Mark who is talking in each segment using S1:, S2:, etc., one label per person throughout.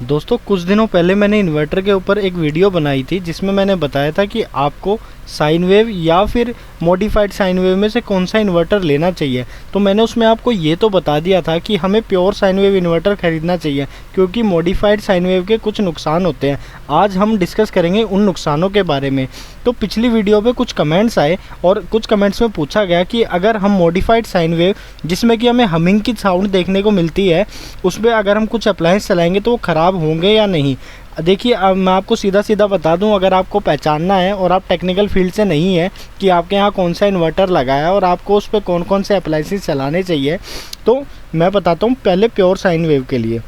S1: दोस्तों कुछ दिनों पहले मैंने इन्वर्टर के ऊपर एक वीडियो बनाई थी जिसमें मैंने बताया था कि आपको साइन वेव या फिर मॉडिफाइड साइन वेव में से कौन सा इन्वर्टर लेना चाहिए। तो मैंने उसमें आपको ये तो बता दिया था कि हमें प्योर साइन वेव इन्वर्टर ख़रीदना चाहिए क्योंकि मॉडिफाइड साइन वेव के कुछ नुकसान होते हैं। आज हम डिस्कस करेंगे उन नुकसानों के बारे में। तो पिछली वीडियो पे कुछ कमेंट्स आए और कुछ कमेंट्स में पूछा गया कि अगर हम मॉडिफाइड साइन वेव जिसमें कि हमें हमिंग की साउंड देखने को मिलती है उसमें अगर हम कुछ अप्लायंस चलाएंगे तो वो ख़राब होंगे या नहीं। देखिए अब मैं आपको सीधा सीधा बता दूं, अगर आपको पहचानना है और आप टेक्निकल फील्ड से नहीं है कि आपके यहाँ कौन सा इन्वर्टर लगा है और आपको उस पर कौन कौन से अप्लायंसेस चलाने चाहिए, तो मैं बताता हूँ पहले प्योर साइन वेव के लिए।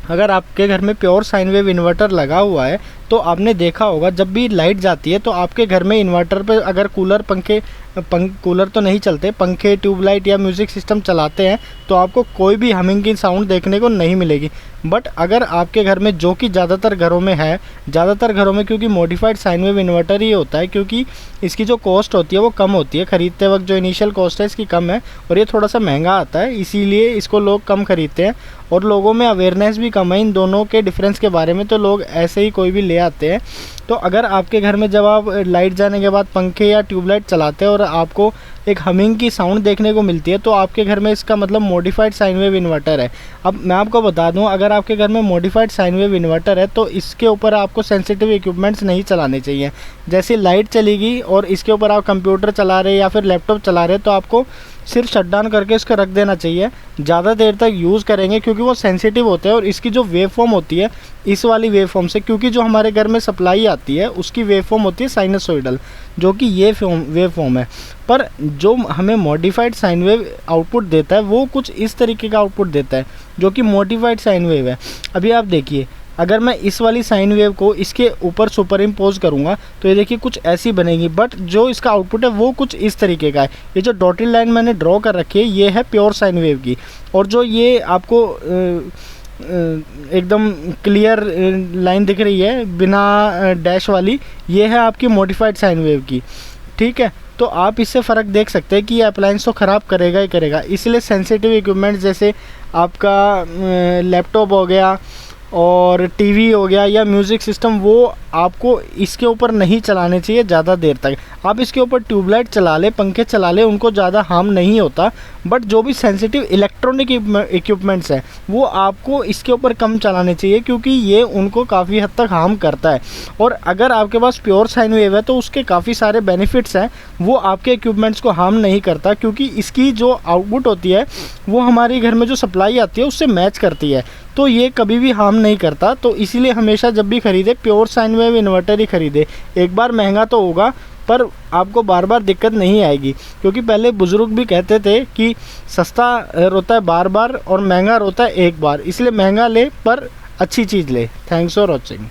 S1: अगर आपके घर में प्योर साइन वेव इन्वर्टर लगा हुआ है तो आपने देखा होगा जब भी लाइट जाती है तो आपके घर में इन्वर्टर पे अगर कूलर तो नहीं चलते, पंखे, ट्यूबलाइट या म्यूज़िक सिस्टम चलाते हैं तो आपको कोई भी हमिंग की साउंड देखने को नहीं मिलेगी। बट अगर आपके घर में, जो कि ज़्यादातर घरों में है, ज़्यादातर घरों में क्योंकि मॉडिफाइड साइन वेव इन्वर्टर ही होता है क्योंकि इसकी जो कॉस्ट होती है वो कम होती है, ख़रीदते वक्त जो इनिशियल कॉस्ट है इसकी कम है और ये थोड़ा सा महंगा आता है, इसीलिए इसको लोग कम ख़रीदते हैं और लोगों में अवेयरनेस भी कम है इन दोनों के डिफरेंस के बारे में, तो लोग ऐसे ही कोई भी ले आते हैं। तो अगर आपके घर में जब आप लाइट जाने के बाद पंखे या ट्यूबलाइट चलाते हैं और आपको एक हमिंग की साउंड देखने को मिलती है तो आपके घर में इसका मतलब मॉडिफाइड साइन वेव इन्वर्टर है। अब मैं आपको बता दूं, अगर आपके घर में मॉडिफाइड साइन वेव इन्वर्टर है तो इसके ऊपर आपको सेंसिटिव इक्विपमेंट्स नहीं चलाने चाहिए। जैसे लाइट चलेगी और इसके ऊपर आप कंप्यूटर चला रहे या फिर लैपटॉप चला रहे तो आपको सिर्फ शट डाउन करके इसको रख देना चाहिए। ज़्यादा देर तक यूज़ करेंगे क्योंकि वो सेंसिटिव होते हैं और इसकी जो वेव फॉर्म होती है इस वाली वेव फॉर्म से, क्योंकि जो हमारे घर में सप्लाई आती है उसकी वेव फॉर्म होती है साइनसोइडल, जो कि ये वेव फॉर्म है। पर जो हमें मॉडिफाइड साइन वेव आउटपुट देता है वो कुछ इस तरीके का आउटपुट देता है जो कि मॉडिफाइड साइन वेव है। अभी आप देखिए, अगर मैं इस वाली साइन वेव को इसके ऊपर सुपर इम्पोज करूँगा तो ये देखिए कुछ ऐसी बनेगी, बट जो इसका आउटपुट है वो कुछ इस तरीके का है। ये जो डॉटेड लाइन मैंने ड्रॉ कर रखी है ये है प्योर साइन वेव की, और जो ये आपको एकदम क्लियर लाइन दिख रही है बिना डैश वाली, ये है आपकी मॉडिफाइड साइन वेव की। ठीक है, तो आप इससे फ़र्क देख सकते हैं कि ये अप्लायंस तो ख़राब करेगा ही करेगा। इसलिए सेंसिटिव इक्विपमेंट्स जैसे आपका लैपटॉप हो गया और टीवी हो गया या म्यूज़िक सिस्टम, वो आपको इसके ऊपर नहीं चलाने चाहिए ज़्यादा देर तक। आप इसके ऊपर ट्यूबलाइट चला ले, पंखे चला ले, उनको ज़्यादा हार्म नहीं होता। बट जो भी सेंसिटिव इलेक्ट्रॉनिक इक्विपमेंट्स हैं वो आपको इसके ऊपर कम चलाने चाहिए क्योंकि ये उनको काफ़ी हद तक हार्म करता है। और अगर आपके पास प्योर साइन वेव है तो उसके काफ़ी सारे बेनिफिट्स हैं, वो आपके इक्विपमेंट्स को हार्म नहीं करता क्योंकि इसकी जो आउटपुट होती है वो हमारे घर में जो सप्लाई आती है उससे मैच करती है, तो ये कभी भी हार्म नहीं करता। तो इसीलिए हमेशा जब भी ख़रीदे प्योर साइन वेव इन्वर्टर ही ख़रीदे। एक बार महंगा तो होगा पर आपको बार बार दिक्कत नहीं आएगी, क्योंकि पहले बुज़ुर्ग भी कहते थे कि सस्ता रोता है बार बार और महंगा रोता है एक बार, इसलिए महंगा ले पर अच्छी चीज़ ले। Thanks for watching.